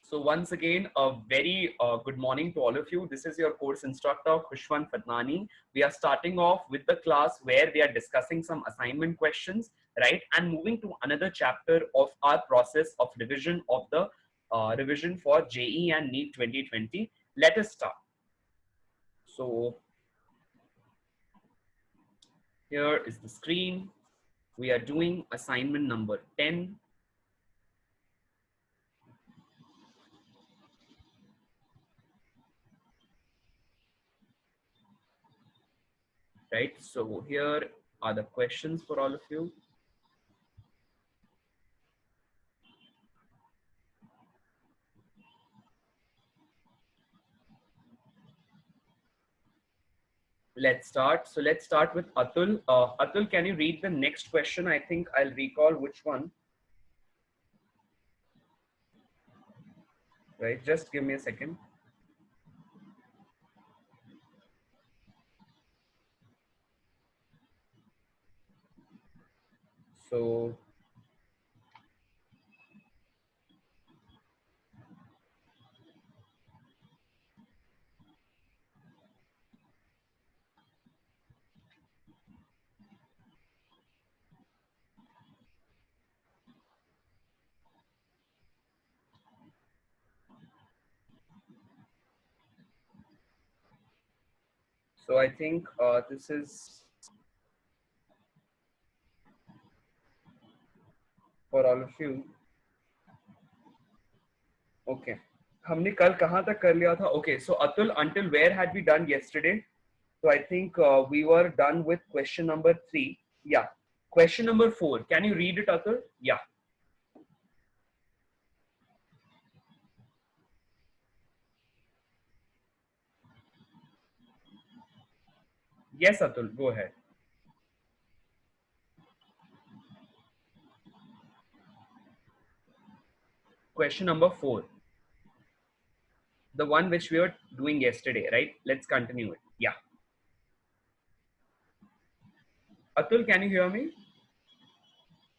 So once again, a very good morning to all of you. This is your course instructor, Khushwant Fatnani. We are starting off with the class where we are discussing some assignment questions, right? And moving to another chapter of our process of revision of the revision for JE and NEET 2020. Let us start. So here is the screen. We are doing assignment number 10. Right, so here are the questions for all of you. Let's start. So let's start with Atul. Atul, can you read the next question? I think I'll recall which one. Right, just give me a second. So I think this is for all of you. Okay. हमने कल कहाँ तक कर लिया था? Okay, so Atul, until where had we done yesterday? So I think we were done with question number 3. Yeah. Question number 4. Can you read it, Atul? Yeah. Yes, Atul, go ahead. Question number 4. The one which we were doing yesterday, right? Let's continue it. Yeah. Atul, can you hear me?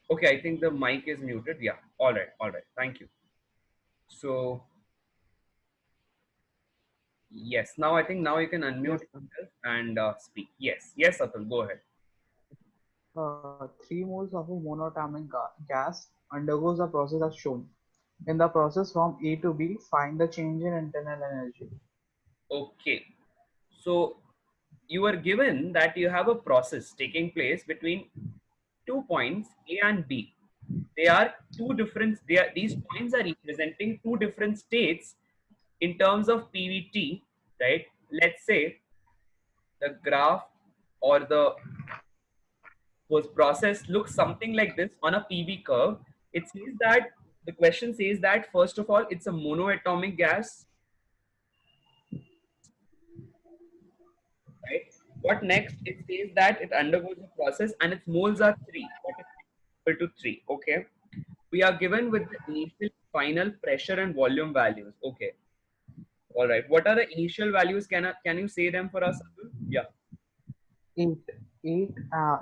Okay, I think the mic is muted. Yeah. All right. All right. Thank you. So, yes. Now I think now you can unmute Yes, yourself and speak. Yes. Yes, Atul, go ahead. 3 moles of a monatomic gas undergoes the process as shown. In the process from A to B, find the change in internal energy. Okay. So, you are given that you have a process taking place between 2 points A and B. They are two different, these points are representing two different states in terms of PVT, right? Let's say the graph or the was process looks something like this on a PV curve. It says that the question says that first of all, it's a monoatomic gas, right? What next? It says that it undergoes a process and its moles are 3. That is equal to 3. Okay. We are given with the initial, final pressure and volume values. Okay. All right. What are the initial values? Can you say them for us? Atul? Yeah. 8. 8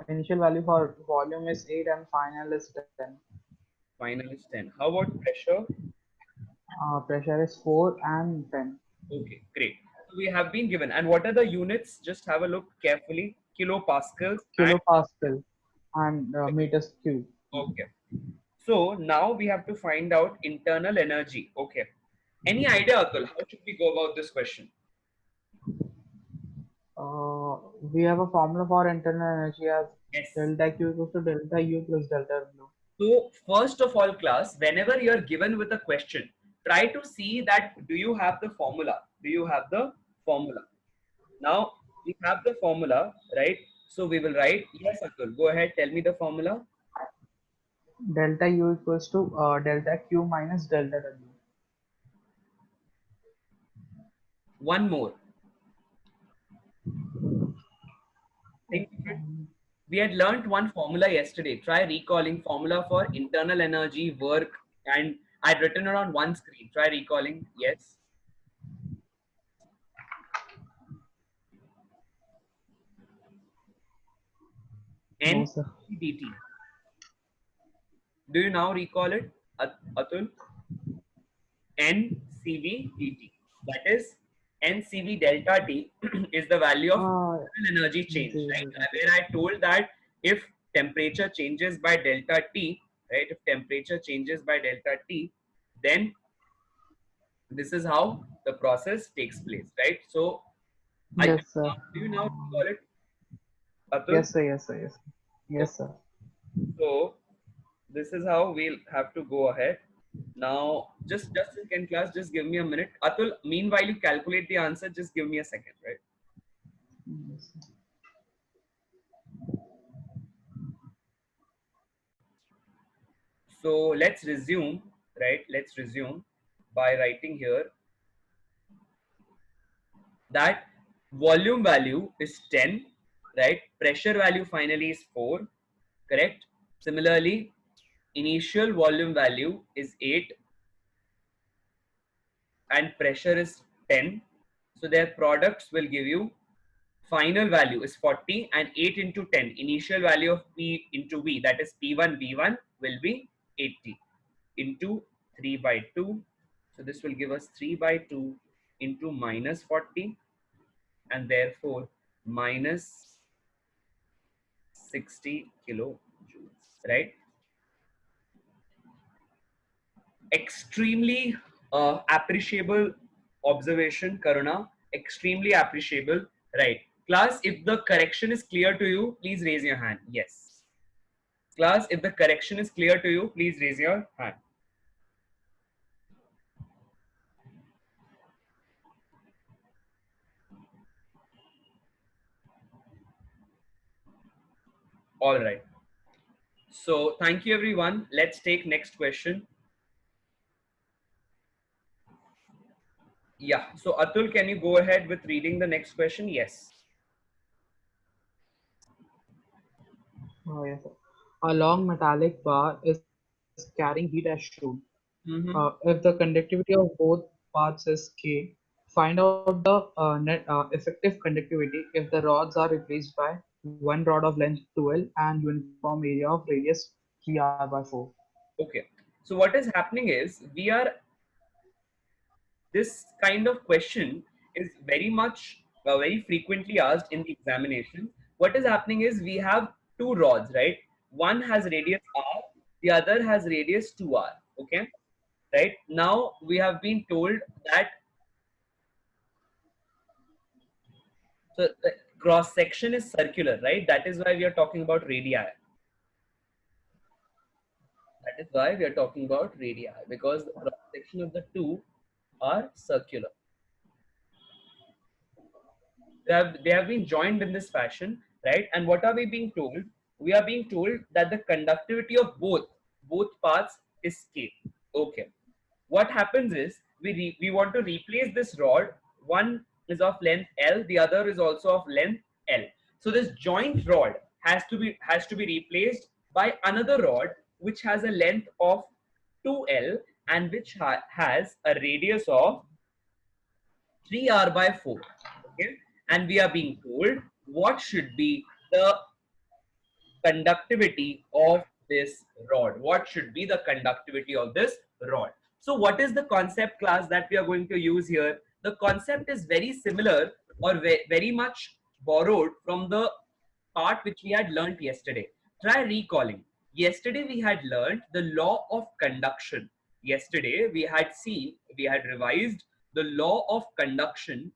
initial value for volume is 8 and final is 10. Final is 10. How about pressure? Pressure is 4 and 10. Okay, great. So we have been given. And what are the units? Just have a look carefully. Kilopascals and Kilopascal and meters cube. okay. So now we have to find out internal energy. Okay. Any idea, Atul? How should we go about this question? We have a formula for internal energy as Yes. delta Q equals to delta U plus delta W. So first of all, class, whenever you are given with a question, try to see that do you have the formula? Do you have the formula? Now we have the formula, right? So we will write, yes, Atul, go ahead, tell me the formula. Delta U equals to delta Q minus delta W. One more. Think of it. We had learnt one formula yesterday. Try recalling formula for internal energy, work, and I'd written it on one screen. Try recalling. Yes. No, N sir. dt. Do you now recall it, Atul? NCV dt. That is NCV delta T is the value of Ah, energy change, yes, right? yes, Where I told that if temperature changes by delta T, right? If temperature changes by delta T, then this is how the process takes place, right? So I yes, sir. do you now recall it, Atul? Yes, sir. Yes, sir. Yes, sir. Yes, Okay. sir. So this is how we'll have to go ahead. Now, just a second, class, just give me a minute. Atul, meanwhile you calculate the answer, just give me a second, right? Yes, sir. So let's resume, right? Let's resume by writing here that volume value is 10, right? Pressure value finally is 4, correct? Similarly, initial volume value is 8 and pressure is 10. So their products will give you final value is 40 and 8 into 10. Initial value of P into V, that is P1 V1 will be 80 into 3 by 2. So this will give us 3 by 2 into minus 40 and therefore minus 60 kilojoules, right? Extremely appreciable observation, Karuna. Extremely appreciable, right? Class, if the correction is clear to you, please raise your hand. Yes. Class, if the correction is clear to you, please raise your hand. All right. So thank you, everyone. Let's take next question. Yeah. So Atul, can you go ahead with reading the next question? Yes. Oh, yes, sir. A long metallic bar is carrying heat as shown. Mm-hmm. If the conductivity of both parts is K, find out the effective conductivity if the rods are replaced by one rod of length 12 and uniform area of radius 3r by 4. Okay. So what is happening is this kind of question is very much very frequently asked in the examination. What is happening is we have two rods, right? One has radius r, the other has radius 2r. Okay, right? Now we have been told that so the cross section is circular, right? That is why we are talking about radii. That is why we are talking about radii, because the cross section of the two are circular. They have been joined in this fashion, right? And what are we being told? We are being told that the conductivity of both parts is K. Okay. What happens is we want to replace this rod. One is of length L, the other is also of length L. So this joint rod has to be replaced by another rod which has a length of 2L and which has a radius of 3r by 4. Okay, and we are being told what should be the conductivity of this rod. What should be the conductivity of this rod? So what is the concept, class, that we are going to use here? The concept is very similar or very much borrowed from the part which we had learnt yesterday. Try recalling. Yesterday we had learnt the law of conduction. Yesterday we had revised the law of conduction.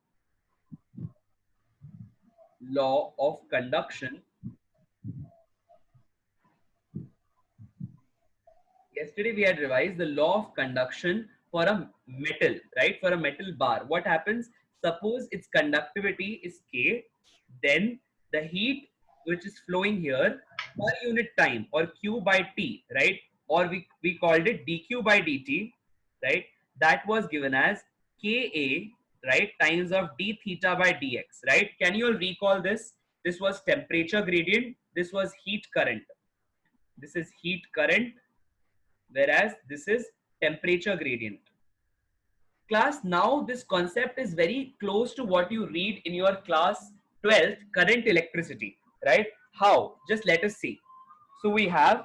Yesterday we had revised the law of conduction for a metal, right? For a metal bar. What happens? Suppose its conductivity is K, then the heat which is flowing here per unit time or Q by T, right? Or we called it dQ by dt, right? That was given as Ka, right? Times of d theta by dx, right? Can you all recall this? This was temperature gradient. This was heat current. This is heat current, whereas this is temperature gradient. Class, now this concept is very close to what you read in your class 12th current electricity, right? How? Just let us see. So we have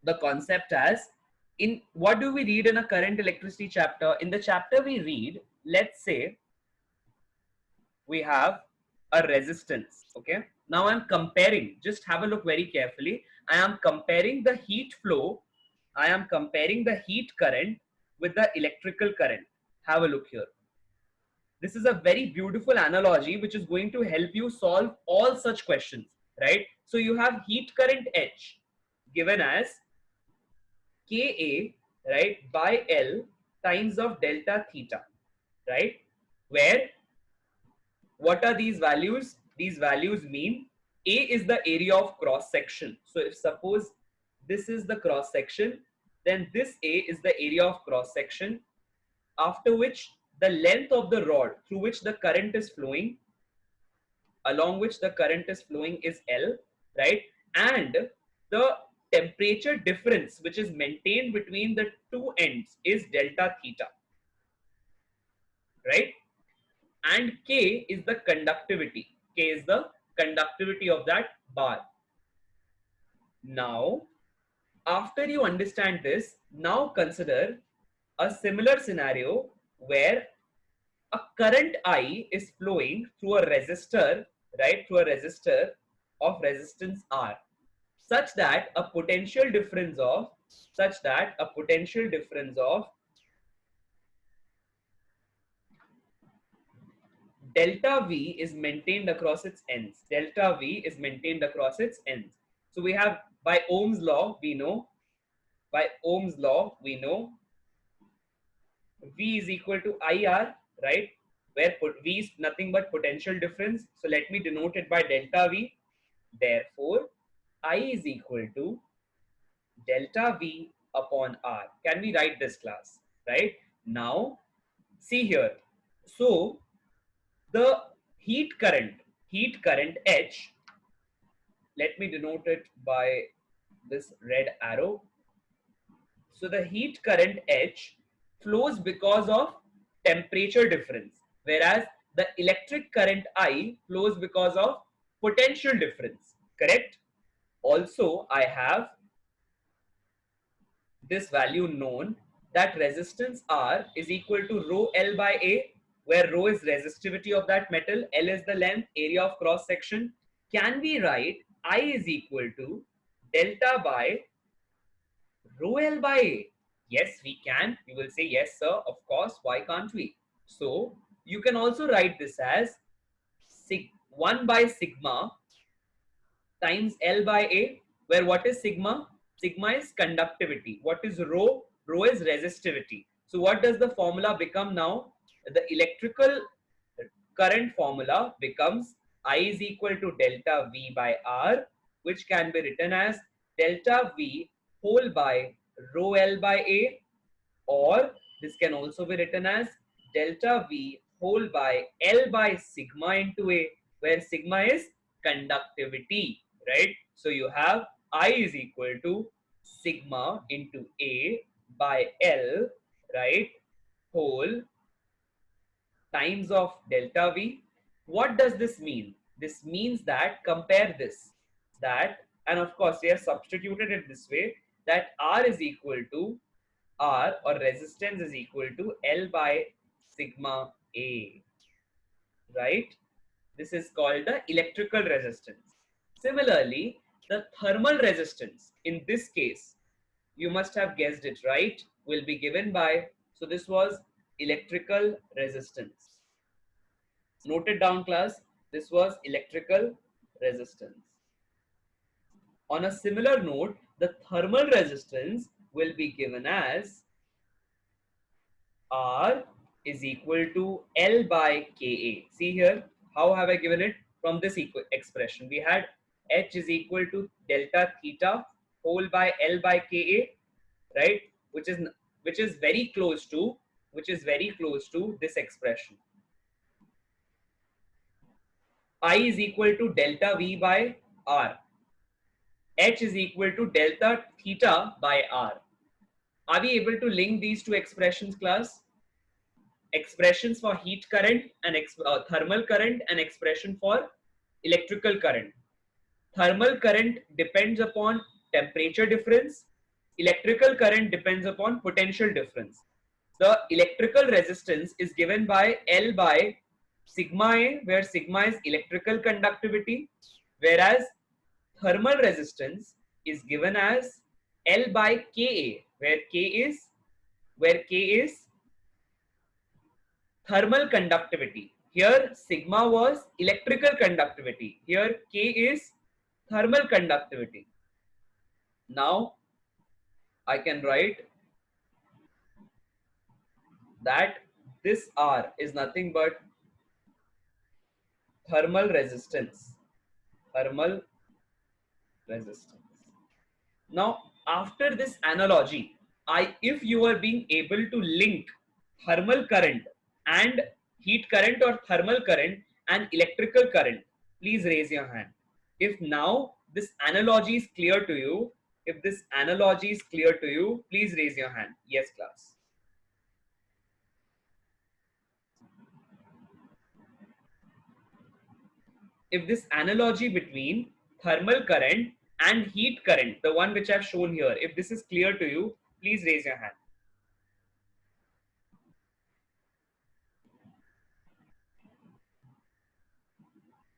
the concept as In what do we read in a current electricity chapter? In the chapter we read, let's say we have a resistance. Okay. Now I'm comparing, just have a look very carefully. I am comparing the heat flow. I am comparing the heat current with the electrical current. Have a look here. This is a very beautiful analogy which is going to help you solve all such questions, right? So you have heat current H given as Ka, right, by L times of delta theta, right? Where what are these values? These values mean A is the area of cross section. So if suppose this is the cross section, then this A is the area of cross section, after which the length of the rod through which the current is flowing, along which the current is flowing is L, right? And the temperature difference which is maintained between the two ends is delta theta, right? And K is the conductivity. K is the conductivity of that bar. Now, after you understand this, now consider a similar scenario where a current I is flowing through a resistor, right? Through a resistor of resistance R, such that a potential difference of delta V is maintained across its ends. Delta V is maintained across its ends. So we have, by Ohm's law, we know, V is equal to IR, right? Where V is nothing but potential difference. So let me denote it by delta V. Therefore, I is equal to delta V upon R. Can we write this, class? Right? Now, see here. So, the heat current H, let me denote it by this red arrow. So the heat current H flows because of temperature difference, whereas the electric current I flows because of potential difference, correct? Also, I have this value known, that resistance R is equal to rho L by A, where rho is resistivity of that metal, L is the length, area of cross section. Can we write I is equal to delta by rho L by A? Yes, we can. You will say, yes, sir, of course. Why can't we? So, you can also write this as 1 by sigma times L by A, where what is sigma? Sigma is conductivity. What is rho? Rho is resistivity. So what does the formula become now? The electrical current formula becomes I is equal to delta V by R, which can be written as delta V whole by rho L by A, or this can also be written as delta V whole by L by sigma into A, where sigma is conductivity, right? So you have I is equal to sigma into A by L, right, whole times of delta V. What does this mean? This means that, compare this, that, and of course we have substituted it this way, that R is equal to R, or resistance is equal to L by sigma A, right? This is called the electrical resistance. Similarly, the thermal resistance in this case, you must have guessed it right, will be given by, so this was electrical resistance. Note it down, class. This was electrical resistance. On a similar note, the thermal resistance will be given as R is equal to L by Ka. See here, how have I given it? From this expression, we had H is equal to delta theta whole by L by Ka, right? Which is very close to this expression. I is equal to delta V by R. H is equal to delta theta by R. Are we able to link these two expressions, class? Expressions for heat current and thermal current, and expression for electrical current. Thermal current depends upon temperature difference, electrical current depends upon potential difference. The electrical resistance is given by L by sigma A, where sigma is electrical conductivity, whereas thermal resistance is given as L by Ka, where K is thermal conductivity. Here sigma was electrical conductivity. Here K is thermal conductivity. Now I can write that this R is nothing but thermal resistance. Thermal resistance. Now, after this analogy, if you are being able to link thermal current and heat current or thermal current and electrical current, please raise your hand. If now this analogy is clear to you, please raise your hand. Yes, class. If this analogy between thermal current and heat current, the one which I've shown here, if this is clear to you, please raise your hand.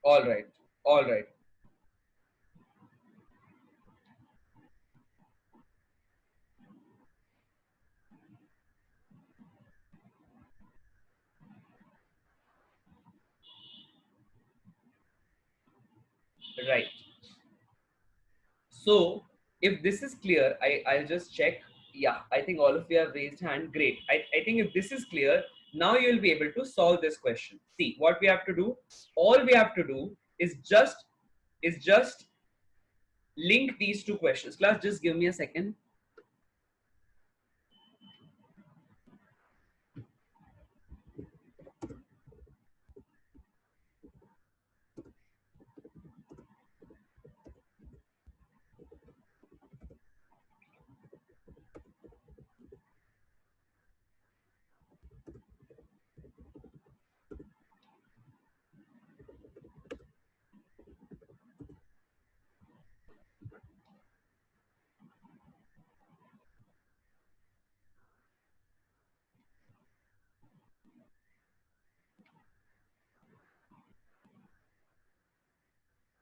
All right. All right. Right. So if this is clear, I'll just check. Yeah, I think all of you have raised hand. Great. I think if this is clear, now you'll be able to solve this question. See what we have to do. All we have to do is just link these two questions. Class, just give me a second.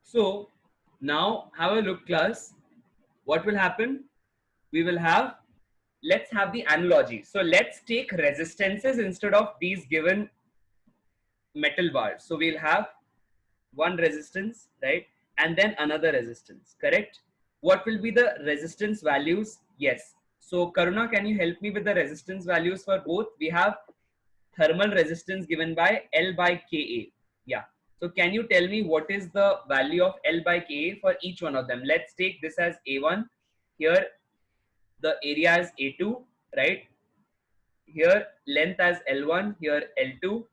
So now have a look, class. What will happen? We will have, let's have the analogy. So let's take resistances instead of these given metal bars. So we'll have one resistance, right? And then another resistance, correct? What will be the resistance values? Yes. So Karuna, can you help me with the resistance values for both? We have thermal resistance given by L by Ka. Yeah. So can you tell me what is the value of L by Ka for each one of them? Let's take this as A1. Here the area is A2, right? Here length as L1, here L2,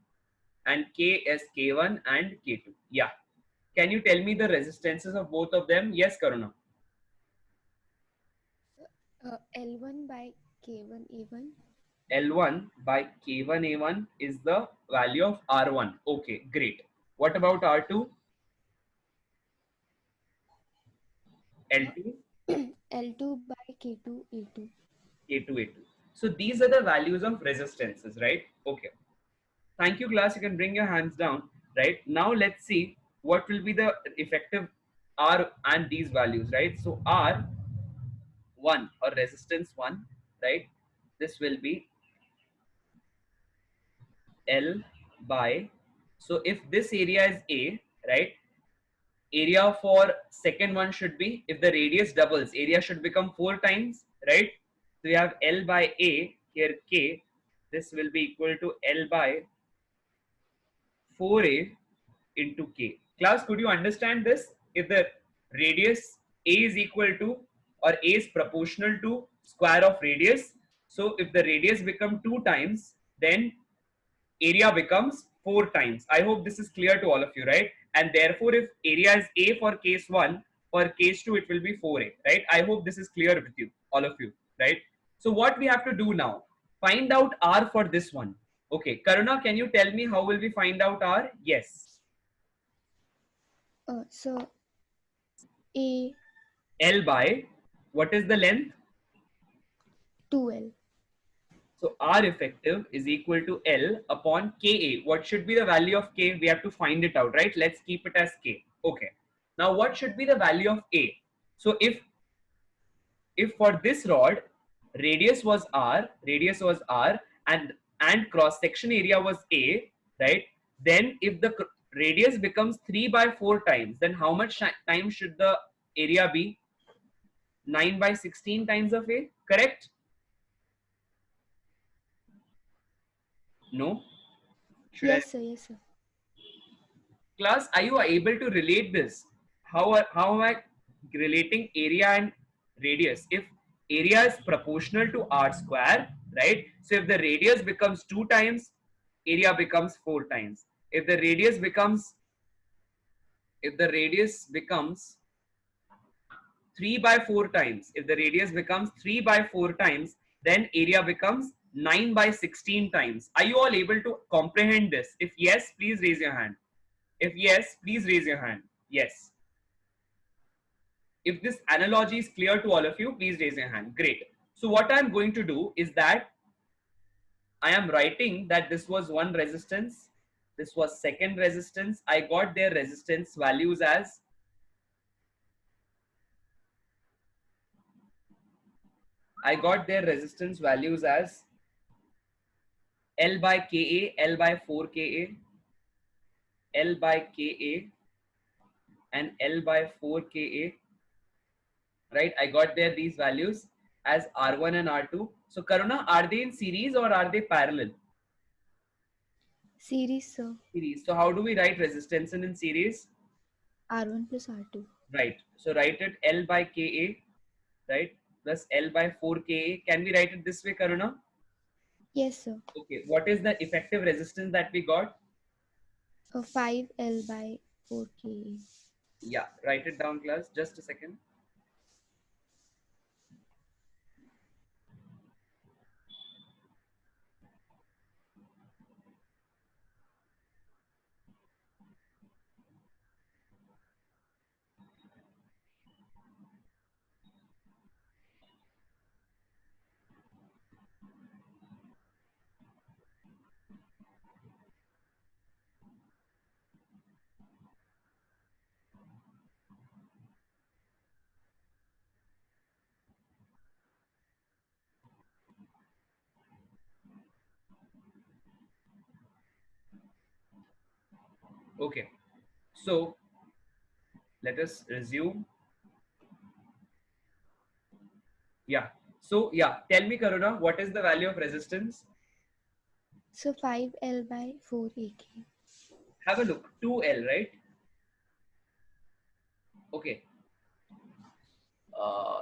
and K as K1 and K2. Yeah. Can you tell me the resistances of both of them? Yes, Karuna. L1 by K1 A1. L1 by K1 A1 is the value of R1. Okay, great. What about R2? L2? L2 by K2 A2. K2 A2. So these are the values of resistances, right? Okay. Thank you, class. You can bring your hands down, right? Now let's see what will be the effective R and these values, right? So R1 or resistance 1, right? This will be L by, so if this area is A, right? Area for second one should be, if the radius doubles, area should become 4 times, right? So we have L by A, here K, this will be equal to L by 4A into K. Class, could you understand this? If the radius A is equal to, or A is proportional to square of radius, so if the radius become 2 times, then area becomes 4 times. I hope this is clear to all of you, right? And therefore, if area is A for case 1, for case 2, it will be 4A, right? I hope this is clear with you, all of you, right? So what we have to do now, find out R for this one. Okay, Karuna, can you tell me how will we find out R? Yes. So A L by, what is the length? So R effective is equal to L upon Ka. What should be the value of K? We have to find it out, right? Let's keep it as K. Okay. Now what should be the value of A? So if for this rod radius was R and cross section area was A, right? Then if the radius becomes 3 by 4 times, then how much time should the area be? 9 by 16 times of A, correct? No? Should I? Yes, sir. Yes, sir. Class, are you able to relate this? How am I relating area and radius? If area is proportional to r square, right? So if the radius becomes 2 times, area becomes 4 times. If the radius becomes 3 by 4 times, if the radius becomes 3 by 4 times, then area becomes 9 by 16 times. Are you all able to comprehend this? If yes, please raise your hand. If yes, please raise your hand. Yes. If this analogy is clear to all of you, please raise your hand. Great. So what I'm going to do is that I am writing that this was one resistance, this was second resistance. I got their resistance values as L by Ka, L by 4 Ka, L by Ka, and L by 4 Ka. Right? I got there these values as R1 and R2. So Karuna, are they in series or are they parallel? Series, sir. Series. So how do we write resistance in series? R1 plus R2. Right. So write it L by Ka, right? Plus L by 4 Ka. Can we write it this way, Karuna? Yes, sir. Okay. What is the effective resistance that we got? 5L by 4K. Yeah. Write it down, class. Just a second. Okay. So let us resume. Yeah. So yeah, tell me, Karuna, what is the value of resistance? So 5L by 4AK. Have a look. 2L, right? Okay.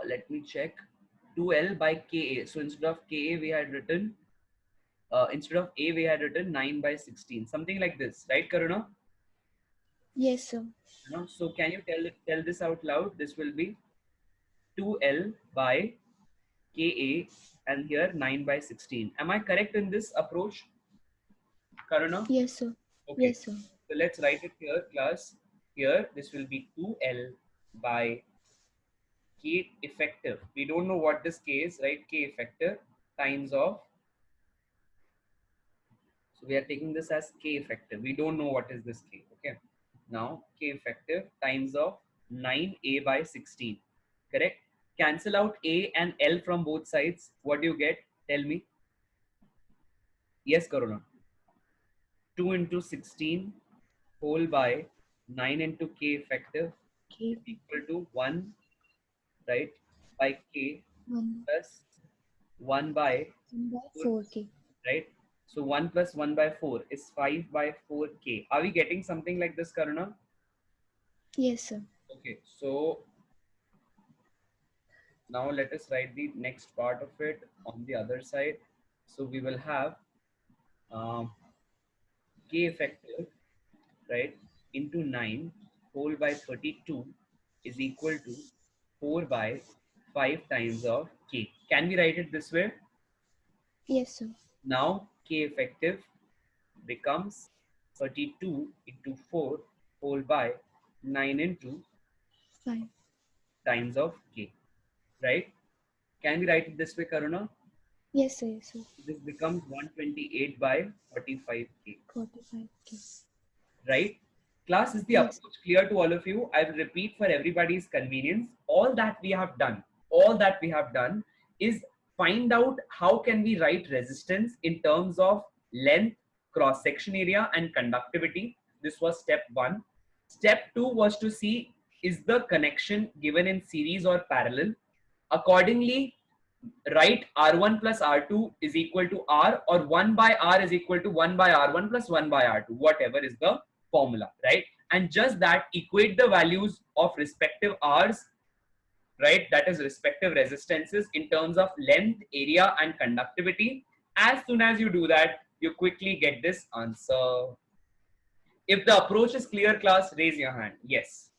Let me check. 2L by Ka. So instead of Ka, we had written instead of A, we had written 9 by 16, something like this, right, Karuna? Yes, sir. So can you tell this out loud? This will be 2L by Ka and here 9 by 16. Am I correct in this approach, Karuna? Yes, sir. Okay. Yes, sir. So let's write it here, class. Here, this will be 2L by K effective. We don't know what this K is, right? K effective times of. So we are taking this as K effective. We don't know what is this K. Okay. Now K effective times of 9A by 16. Correct? Cancel out A and L from both sides. What do you get? Tell me. Yes, Karuna. 2 into 16 whole by 9 into K effective K is equal to 1, right? By K 1, plus 1 by 1 by 4, 4K. right? So 1 plus 1 by 4 is 5 by 4K. Are we getting something like this, Karuna? Yes, sir. Okay, so now let us write the next part of it on the other side. So we will have um, K effective, right, into 9 whole by 32 is equal to 4 by 5 times of K. Can we write it this way? Yes, sir. Now K effective becomes 32 into 4 whole by 9 into 5. times of K, right? Can we write it this way, Karuna? Yes, sir. Yes, sir. This becomes 128 by 45k. 45K. Right? Class, is the Yes. approach clear to all of you? I will repeat for everybody's convenience. All that we have done is find out how can we write resistance in terms of length, cross section area, and conductivity. This was step one. Step two was to see is the connection given in series or parallel. Accordingly, write R1 plus R2 is equal to R, or 1 by R is equal to 1 by R1 plus 1 by R2, whatever is the formula, right? And just that, equate the values of respective R's, right? That is respective resistances in terms of length, area, and conductivity. As soon as you do that, you quickly get this answer. If the approach is clear, class, raise your hand. Yes.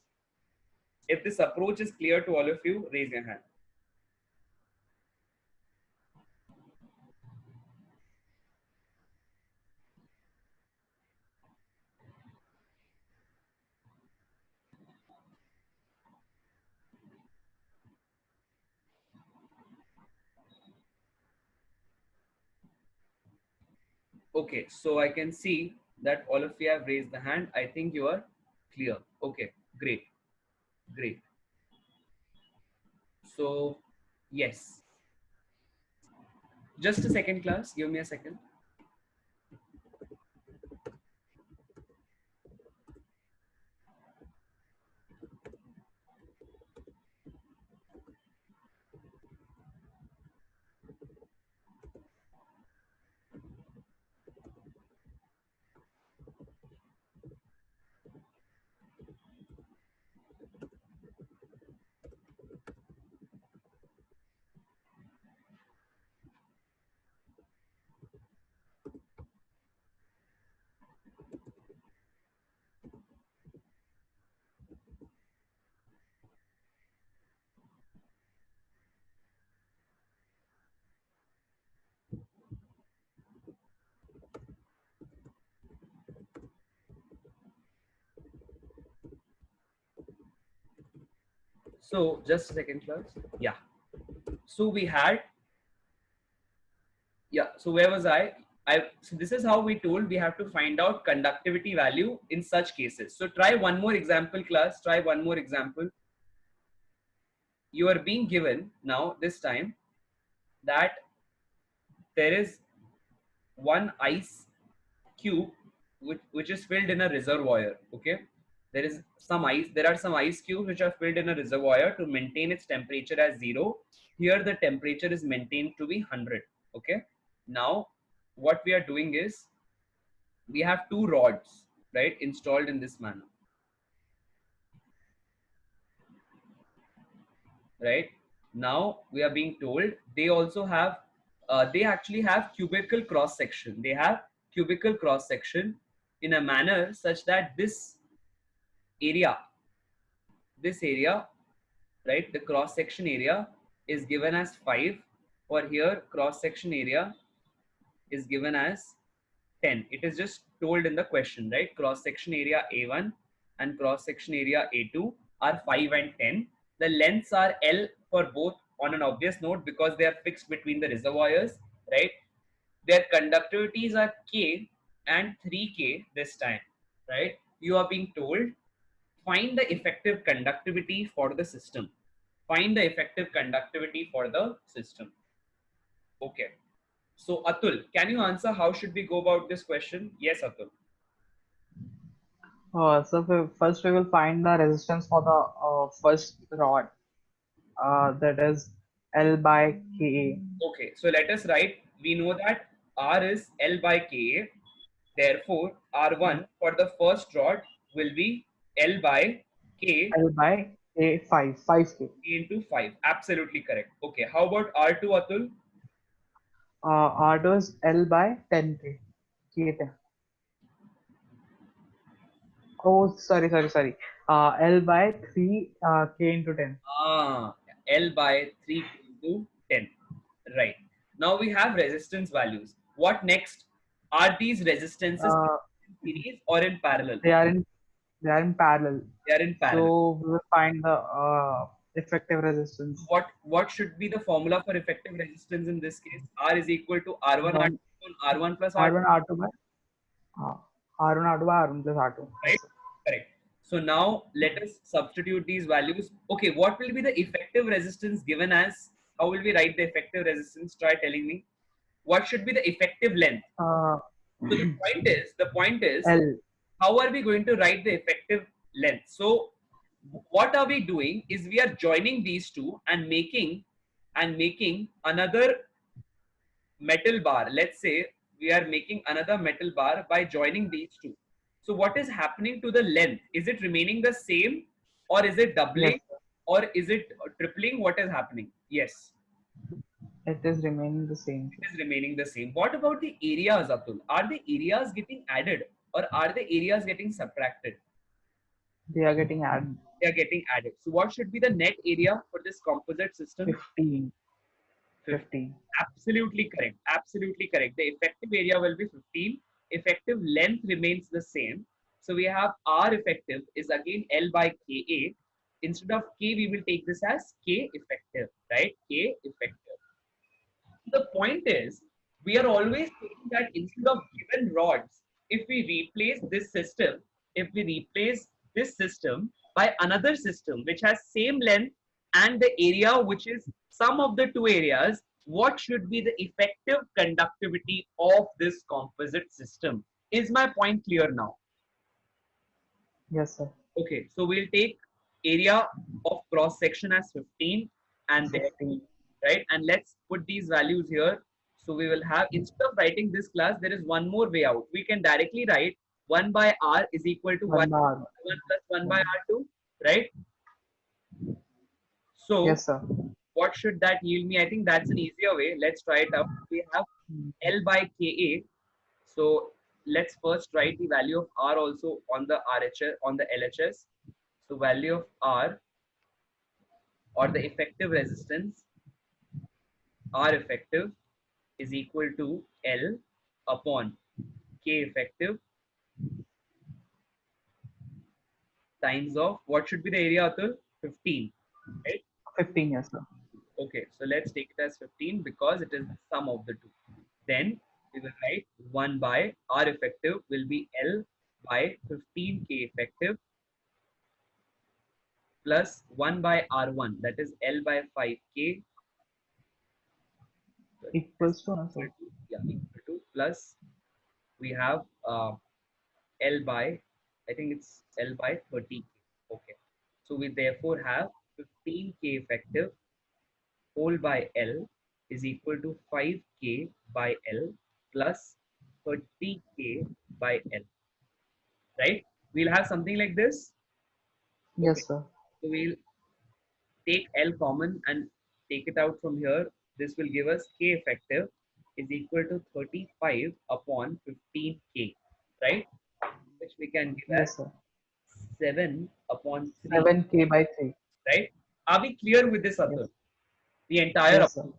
If this approach is clear to all of you, raise your hand. Okay, so I can see that all of you have raised the hand. I think you are clear. Okay, great, great. So, yes. Just a second, class. Give me a second. So, just a second, class. Yeah. So we had, yeah. So where was I? So this is how we told we have to find out conductivity value in such cases. So try one more example, class. Try one more example. You are being given now this time that there is one ice cube which is filled in a reservoir. Okay, there are some ice cubes which are filled in a reservoir to maintain its temperature as 0. Here the temperature is maintained to be 100. Okay, now what we are doing is we have two rods, right, installed in this manner, right? Now we are being told they also have they actually have cubical cross section. They have cubical cross section in a manner such that area this area, right, the cross section area is given as 5, or here cross section area is given as 10. It is just told in the question, right? Cross section area A1 and cross section area A2 are 5 and 10. The lengths are L for both on an obvious note because they are fixed between the reservoirs, right? Their conductivities are K and 3K this time, right? You are being told find the effective conductivity for the system. Find the effective conductivity for the system. Okay. So Atul, can you answer how should we go about this question? Yes, Atul. First we will find the resistance for the first rod, that is L by Ka. Okay, so let us write. We know that R is L by Ka. Therefore, R1 for the first rod will be L by K L by K 5K. into 5. Absolutely correct. Okay, how about R2, Atul? R2 is L by 10K. K10. Oh, sorry. L by 3 K into 10. L by 3 into 10. Right. Now we have resistance values. What next? Are these resistances Uh, in series or in parallel? they are in parallel. They are in parallel. So we will find the Effective resistance. What should be the formula for effective resistance in this case? R is equal to R1 R2 One on R1 plus R2, R1 R2 by uh, R1 R2 by R1 plus R2. right? Yes, sir. Correct. So now let us substitute these values. Okay, what will be the effective resistance given as? How will we write the effective resistance? Try telling me. What should be the effective length? Uh, So the point is, L. how are we going to write the effective length? So what are we doing is we are joining these two and making another metal bar. Let's say we are making another metal bar by joining these two. So what is happening to the length? Is it remaining the same, or is it Yes, doubling, sir. or is it tripling? What is happening? Yes, It is remaining the same, sir. it is remaining the same. What about the areas, Atul? Are the areas getting added, or are the areas getting subtracted? They are getting added They are getting added. So what should be the net area for this composite system? 15. 15. 15. Absolutely correct. Absolutely correct. The effective area will be 15. Effective length remains the same. So we have R effective is again L by KA. Instead of K, we will take this as K effective, right? K effective. The point is, we are always saying that instead of given rods, if we replace this system, if we replace this system by another system which has same length and the area which is sum of the two areas, what should be the effective conductivity of this composite system? Is my point clear now? Yes, sir. Okay, so we'll take area of cross section as 15 and there, 15. right? And let's put these values here. So we will have, instead of writing this class, there is one more way out. We can directly write 1 by R is equal to 1, 1 bar. 1 plus 1 by One. R2, right? So Yes, sir. what should that yield me? I think that's an easier way. Let's try it out. We have Mm. L by KA. So let's first write the value of R also on the RHS, on the LHS. So value of R, or the effective resistance, R effective, is equal to L upon K effective times of, what should be the area, Atul? 15, right? 15, yes, sir. Okay, so let's take it as 15 because it is the sum of the two. Then we will write 1 by R effective will be L by 15K effective plus 1 by R1, that is L by 5K, sorry, this Equals to, no, sir. equal to, yeah, equal to, plus we have L by, I think it's L by 30K. Okay. So we therefore have 15K effective whole by L is equal to 5K by L plus 30K by L, right? We'll have something like this. Okay. Yes, sir. So we'll take L common and take it out from here. This will give us K effective is equal to 35 upon 15K, right? Which we can give as Yes, sir. 7 upon 3, 7K by 3. right? Are we clear with this, Yes. Atul? The entire Yes, sir. approach.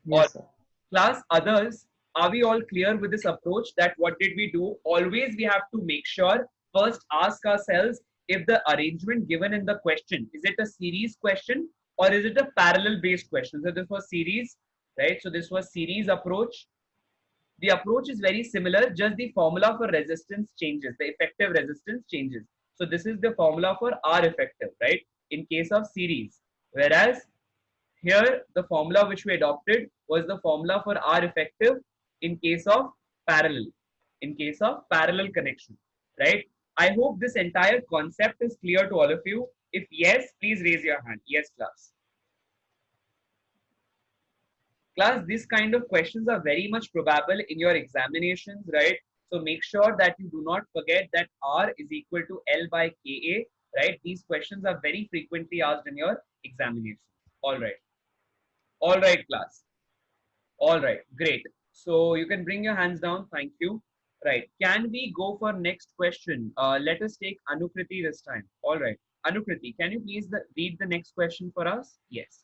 Or Yes, sir. class others, are we all clear with this approach that what did we do? Always we have to make sure, first ask ourselves if the arrangement given in the question, is it a series question or is it a parallel based question? So this was series, right? So this was series approach. The approach is very similar, just the formula for resistance changes, the effective resistance changes. So this is the formula for R effective, right? In case of series. Whereas here the formula which we adopted was the formula for R effective in case of parallel, in case of parallel connection, right? I hope this entire concept is clear to all of you. If yes, please raise your hand. Yes, class. Class, this kind of questions are very much probable in your examinations, right? So make sure that you do not forget that R is equal to L by KA, right? These questions are very frequently asked in your examinations. All right. All right, class. All right. Great. So you can bring your hands down. Thank you. Right. Can we go for next question? Let us take Anukriti this time. All right. Anukriti, can you please read the next question for us? Yes.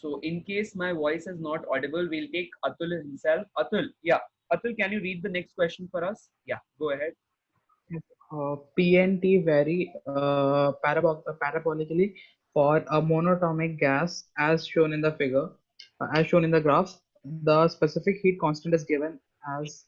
So in case my voice is not audible, we'll take Atul himself. Atul, yeah. Atul, can you read the next question for us? Yeah, go ahead. P and T vary parabolically for a monatomic gas as shown in the figure. As shown in the graph, the specific heat constant is given as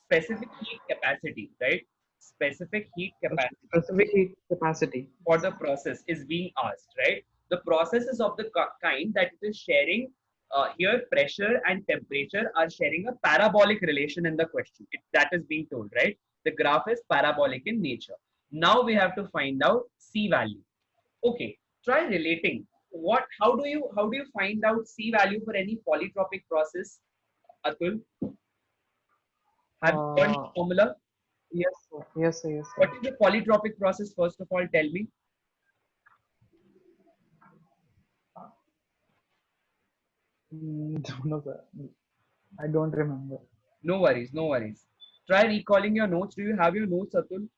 Specific heat capacity, right? Specific heat capacity specific heat capacity. for the process is being asked, right? The process is of the kind that it is sharing here pressure and temperature are sharing a parabolic relation in the question. That is being told, right? The graph is parabolic in nature. Now we have to find out C value. Okay, try relating. How do you find out C value for any polytropic process, Atul? Have you learned the Uh, formula? yes, sir. Yes, sir. Yes, sir. What is the polytropic process? First of all, tell me. Don't know, sir. I don't remember. No worries, no worries. Try recalling your notes. Do you have your notes, Atul?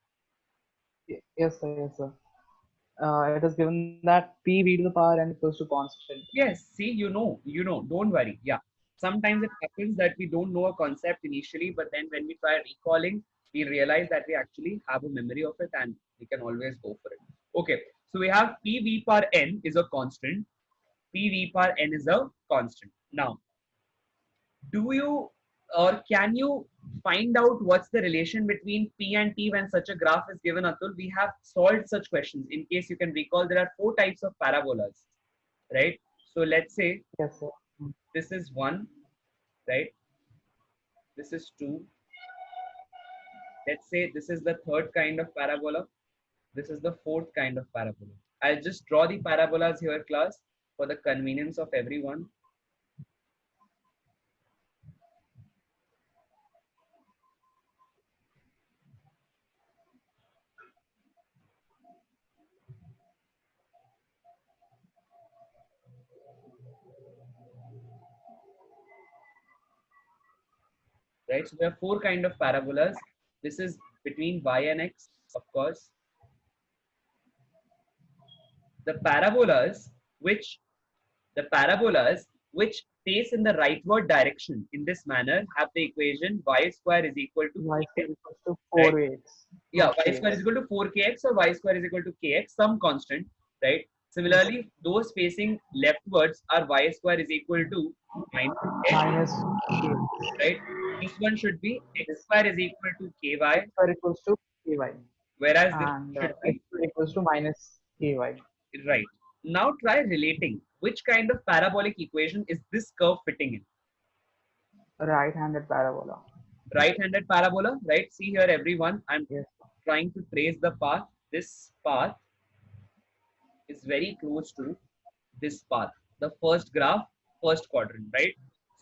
Yes, sir. Yes, sir. It is given that P v to the power n equals to constant. Yes. See, you know. Don't worry. Yeah. Sometimes it happens that we don't know a concept initially, but then when we try recalling, we realize that we actually have a memory of it and we can always go for it. Okay. So we have PV per n is a constant. PV per n is a constant. Now, do you or can you find out what's the relation between P and T when such a graph is given, Atul? We have solved such questions. In case you can recall, there are four types of parabolas, right? So let's say Yes, sir. this is one, right? This is two. Let's say this is the third kind of parabola. This is the fourth kind of parabola. I'll just draw the parabolas here, class, for the convenience of everyone. Right? So there are four kind of parabolas. This is between y and x, of course. The parabolas which the parabolas which face in the rightward direction in this manner have the equation y square is equal to Y kx, square equals to right? 4x, Yeah, not y square is kx. equal to 4kx or y square is equal to kx, some constant, right? Yes. Similarly, those facing leftwards are y square is equal to minus x, Minus k. right? This one should be x Yes. square is equal to ky, Square equals to ky, whereas this and should x be square equals to minus ky. right. Now try relating which kind of parabolic equation is this curve fitting in. Right-handed parabola. Right-handed parabola, right? See here, everyone. I'm Yes. trying to trace the path. This path is very close to this path. The first graph, first quadrant, right?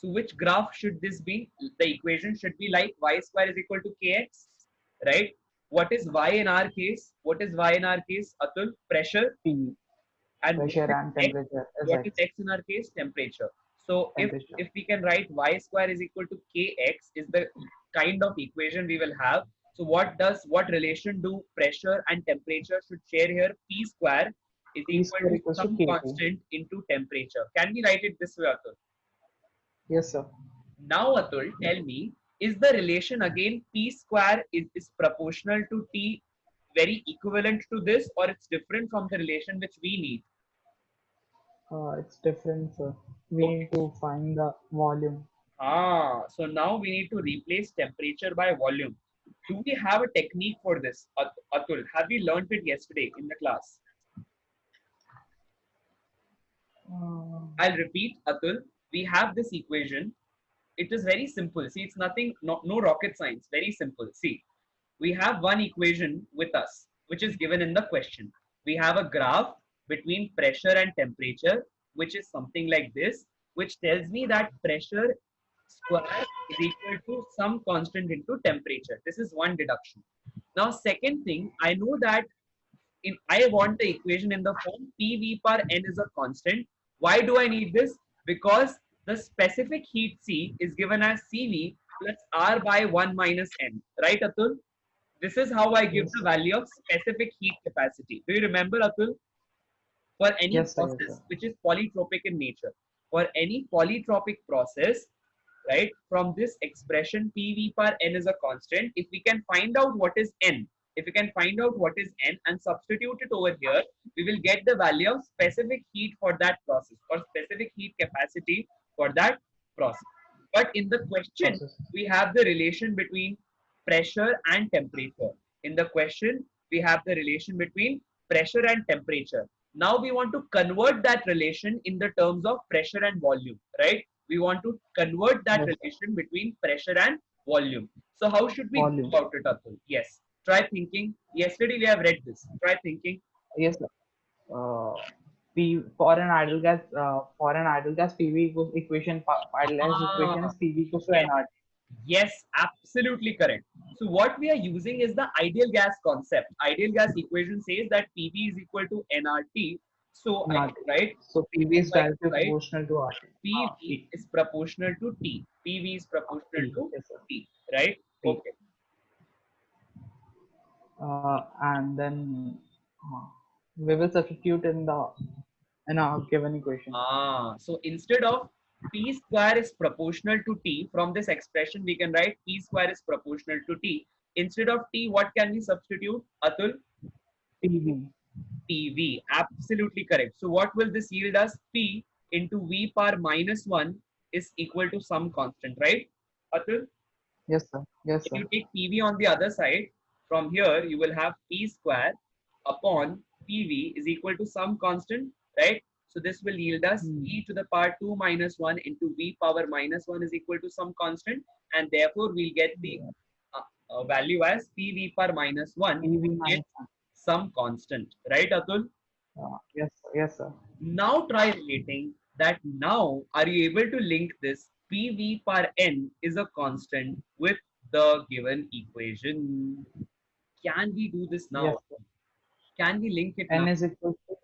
So which graph should this be? The equation should be like y square is equal to kx, right? What is y in our case? What is y in our case, Atul? Pressure. P, And what pressure is and x? temperature is What is x, x in our case? Temperature. So temperature. if we can write y square is equal to kx is the kind of equation we will have. So what relation do pressure and temperature should share here? P square is P equal square to equals to some kT. constant into temperature. Can we write it this way, Atul? Yes, sir. Now, Atul, tell me, is the relation again P square is proportional to T very equivalent to this, or it's different from the relation which we need? It's different, sir. We Okay. need to find the volume. So now we need to replace temperature by volume. Do we have a technique for this, Atul? Have we learned it yesterday in the class? Uh, I'll repeat, Atul. We have this equation. It is very simple. See, it's nothing, no rocket science. Very simple. See, we have one equation with us, which is given in the question. We have a graph between pressure and temperature, which is something like this, which tells me that pressure square is equal to some constant into temperature. This is one deduction. Now, second thing, I know that I want the equation in the form PV per N is a constant. Why do I need this? Because the specific heat C is given as CV plus R by 1 minus N. Right, Atul? This is how I give Yes. the value of specific heat capacity. Do you remember, Atul? For any Yes, sir. Yes, process sir. which is polytropic in nature, for any polytropic process, right, from this expression PV per N is a constant. If we can find out what is N, if we can find out what is N and substitute it over here, we will get the value of specific heat for that process or specific heat capacity for that process. But in the question, Process. we have the relation between pressure and temperature. In the question, we have the relation between pressure and temperature. Now we want to convert that relation in the terms of pressure and volume, right? We want to convert that Yes, sir. relation between pressure and volume. So how should we Volume. go about it, Atul? Yes. Try thinking. Yesterday we have read this. Try thinking. Yes, sir. P for an ideal gas, PV equals equation. Ideal gas equation Ah, is PV equals to yes. nRT. Yes, absolutely correct. So what we are using is the ideal gas concept. Ideal gas equation says that PV is equal to nRT. So I nRT. can write, So PV is so I can directly write proportional to RT. PV T. is proportional to T. PV is proportional T. to Yes, sir. T, right? T. Okay. And then we will substitute in our given equation. So instead of P square is proportional to T, from this expression we can write P square is proportional to T. Instead of T, what can we substitute, Atul? PV. PV. Absolutely correct. So what will this yield us? P into V power minus 1 is equal to some constant, right? Atul, Yes, sir. Yes, when sir. you take PV on the other side, from here you will have P square upon PV is equal to some constant, right? So this will yield us Hmm. e to the power 2 minus 1 into V power minus 1 is equal to some constant, and therefore we'll get the Yeah. value as PV power minus 1 PV is minus 1. some constant, right, Atul? Yes, sir. Yes, sir. Now try relating that. Now are you able to link this PV per N is a constant with the given equation? Can we do this Yes, now? sir. Can we link it N now? is equal to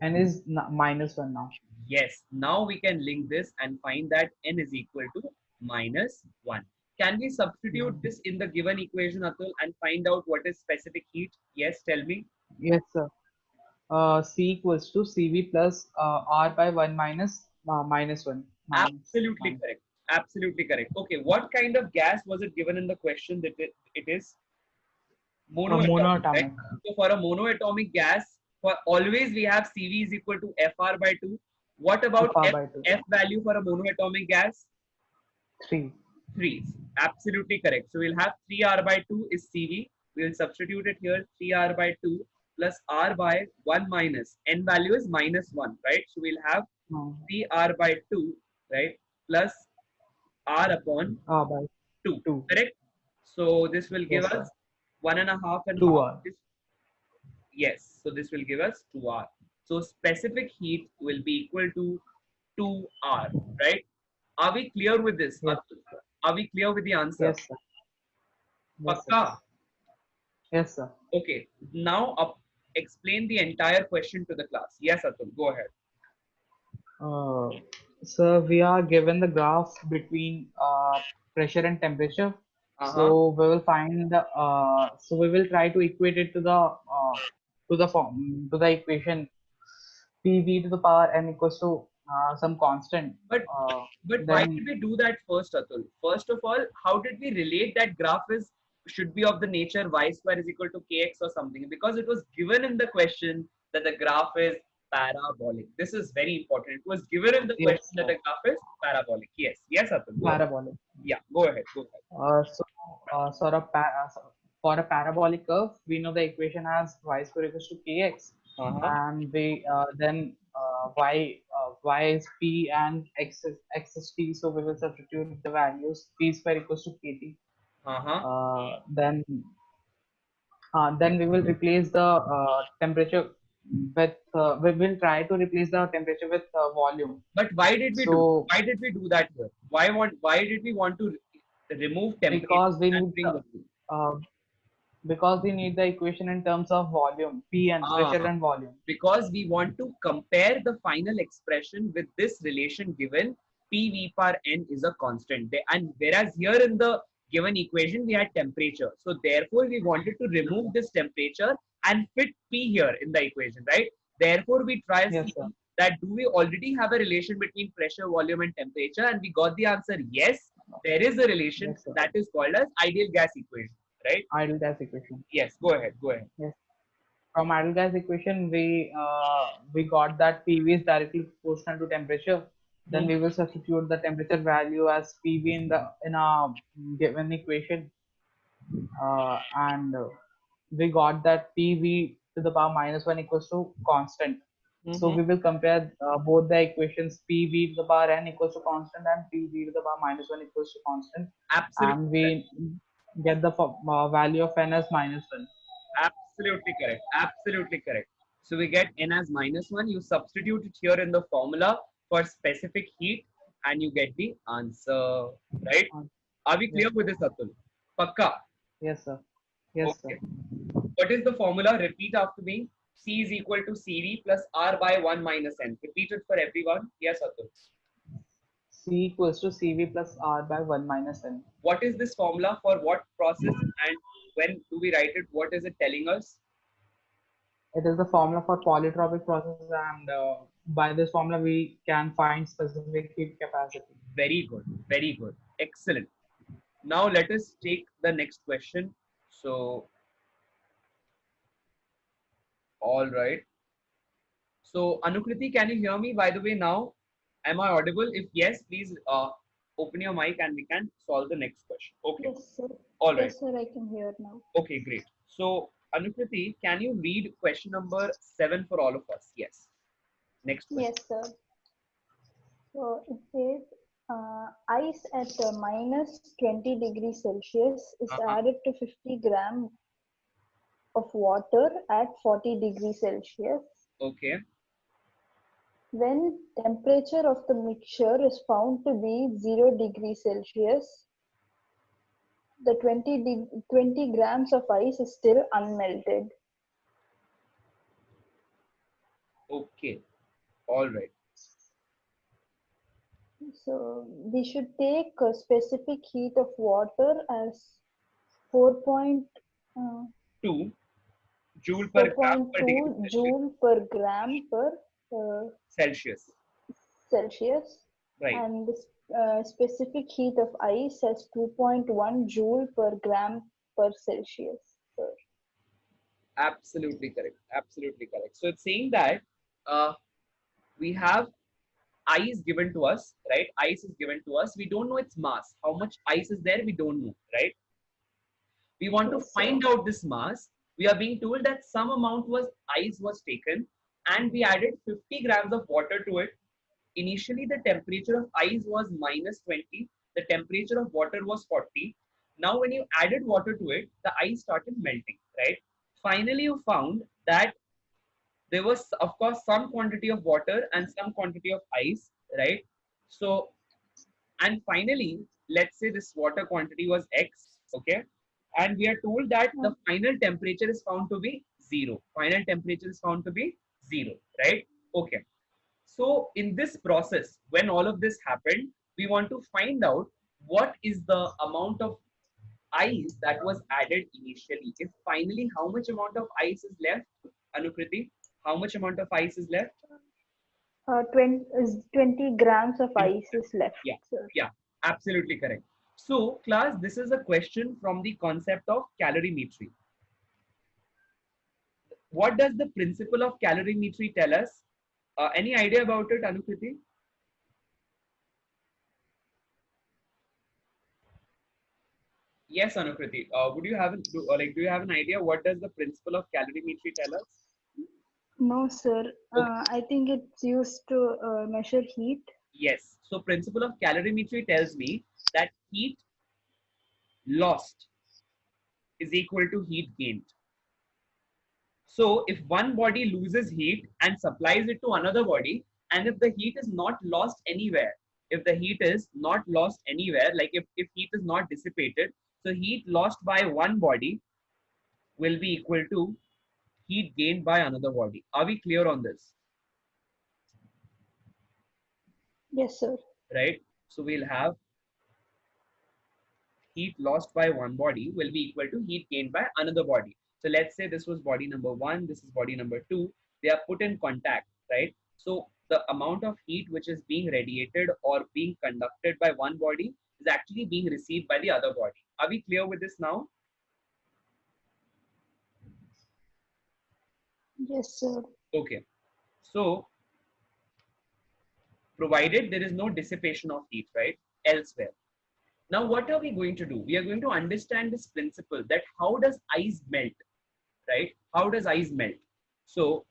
N is minus 1 now. Yes. Now we can link this and find that N is equal to minus 1. Can we substitute Hmm. this in the given equation, Atul, and find out what is specific heat? Yes, tell me. Yes, sir. C equals to CV plus R by 1 minus minus 1. Absolutely correct. Absolutely correct. Okay, what kind of gas was it given in the question that it is? Monoatomic, right? Monoatomic. So for a monoatomic gas, for always we have CV is equal to FR by 2. What about FR F, by 2. F value for a monoatomic gas? 3. 3. Absolutely correct. So we'll have 3R by 2 is CV. We'll substitute it here, 3R by 2 plus R by 1 minus. N value is minus 1, right? So we'll have 3R by 2, right? Plus R upon R by 2, 2. correct? So this will give Yes, us sir. 1.5 and 2 half. R. Yes, so this will give us 2R. So specific heat will be equal to 2R, right? Are we clear with this, Yes. Atul? Are we clear with the answer? Yes, sir. Yes, sir. Pakka? Yes, sir. Okay, now explain the entire question to the class. Yes, Atul, go ahead. Uh, so we are given the graph between pressure and temperature. Uh-huh. So we will find the so we will try to equate it to the form to the equation PV to the power n equals to some constant. But but why did Then we do that first, Atul? First of all, how did we relate that graph is should be of the nature y square is equal to kx or something? Because it was given in the question that the graph is parabolic. This is very important. It was given in the yes, question that the graph is parabolic. Yes, yes, Atul, go ahead. parabolic. Yeah, go ahead, go ahead. So for a parabolic curve, we know the equation as y square equals to kx, Uh-huh. and we then y is p and x is t. So we will substitute the values p square equals to kt. Uh-huh. Then we will replace the temperature with we will try to replace the temperature with volume. But why did we do? So Why did we do that here? Why did we want to remove temperature because we and need bring the volume? uh, because we need the equation in terms of volume, P and Ah, pressure and volume. because we want to compare the final expression with this relation given PV per N is a constant. And whereas here in the given equation we had temperature. So therefore we wanted to remove this temperature and fit P here in the equation, right? Therefore we try Yes, sir. seeing that do we already have a relation between pressure, volume and temperature, and we got the answer yes, there is a relation Yes, sir. that is called as ideal gas equation, right? Ideal gas equation. Yes, go ahead, go ahead. Yes. From ideal gas equation, we got that PV is directly proportional to temperature. Then Mhm. we will substitute the temperature value as PV in a given equation, and we got that PV to the power minus one equals to constant. So Mhm. we will compare both the equations, PV to the power n equals to constant and PV to the power minus one equals to constant, Absolutely and correct. we get the value of n as minus one. Absolutely correct. Absolutely correct. So we get n as -1. You substitute it here in the formula for specific heat and you get the answer. Right? Uh, Are we yes, clear with this, Atul? Pakka. yes, sir. Yes, sir. Okay. What is the formula? Repeat after me. C is equal to CV plus R by 1 minus N. Repeat it for everyone. Yes, Atul. C equals to CV plus R by 1 minus N. What is this formula for what process and when do we write it? What is it telling us? It is the formula for polytropic process, and by this formula we can find specific heat capacity. Very good. Very good. Excellent. Now let us take the next question. So, all right. So, Anukriti, can you hear me by the way now? Am I audible? If yes, please open your mic and we can solve the next question. Okay. Yes, sir. All right. Yes, sir, I can hear now. Okay, great. So, Anukriti, can you read question number 7 for all of us? Yes. Next question. Yes, sir. So it says ice at minus 20 degrees Celsius is Uh-huh. added to 50 gram of water at 40 degrees Celsius. Okay. When temperature of the mixture is found to be 0 degrees Celsius, the 20 grams of ice is still unmelted. Okay. All right. So we should take a specific heat of water as 4. 2 joule per gram per degree 4.2 Celsius. joule per gram per Celsius. Celsius, Right. and the specific heat of ice as 2.1 joule per gram per Celsius. So, Absolutely correct. Absolutely correct. So it's saying that uh, we have ice given to us, right? Ice is given to us. We don't know its mass. How much ice is there? We don't know, right? We want to yes, sir. find out this mass. We are being told that some amount was ice was taken and we added 50 grams of water to it. Initially, the temperature of ice was -20. The temperature of water was 40. Now, when you added water to it, the ice started melting, right? Finally, you found that there was of course some quantity of water and some quantity of ice, right? So, and finally, let's say this water quantity was x, okay, and we are told that the final temperature is found to be 0. Final temperature is found to be 0, right? Okay. So in this process, when all of this happened, we want to find out what is the amount of ice that was added initially. If finally, how much amount of ice is left, Anukriti? How much amount of ice is left? 20 grams of 20. ice is left, Yeah, sir. yeah, absolutely correct. So, class, this is a question from the concept of calorimetry. What does the principle of calorimetry tell us? Any idea about it, Anukriti? Yes, Anukriti. Would you have do you have an idea what does the principle of calorimetry tell us? No, sir. Okay. I think it's used to measure heat. Yes. So principle of calorimetry tells me that heat lost is equal to heat gained. So if one body loses heat and supplies it to another body, and if the heat is not lost anywhere, if the heat is not lost anywhere, like if heat is not dissipated, so heat lost by one body will be equal to heat gained by another body. Are we clear on this? Yes, sir. Right? So we'll have heat lost by one body will be equal to heat gained by another body. So let's say this was body number 1, this is body number 2. They are put in contact, right? So the amount of heat which is being radiated or being conducted by one body is actually being received by the other body. Are we clear with this now? Yes, sir. Okay. So provided there is no dissipation of heat, right, elsewhere. Now, what are we going to do? We are going to understand this principle that how does ice melt, right? How does ice melt? So,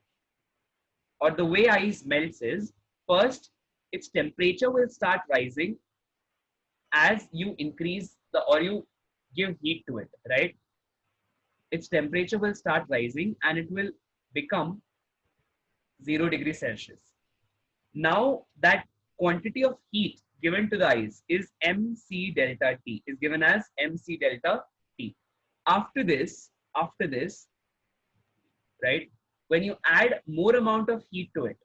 or the way ice melts is, first, its temperature will start rising as you increase the, or you give heat to it, right? Its temperature will start rising and it will become 0 degrees Celsius. Now that quantity of heat given to the ice is mc delta T, is given as mc delta T. After this, right, when you add more amount of heat to it,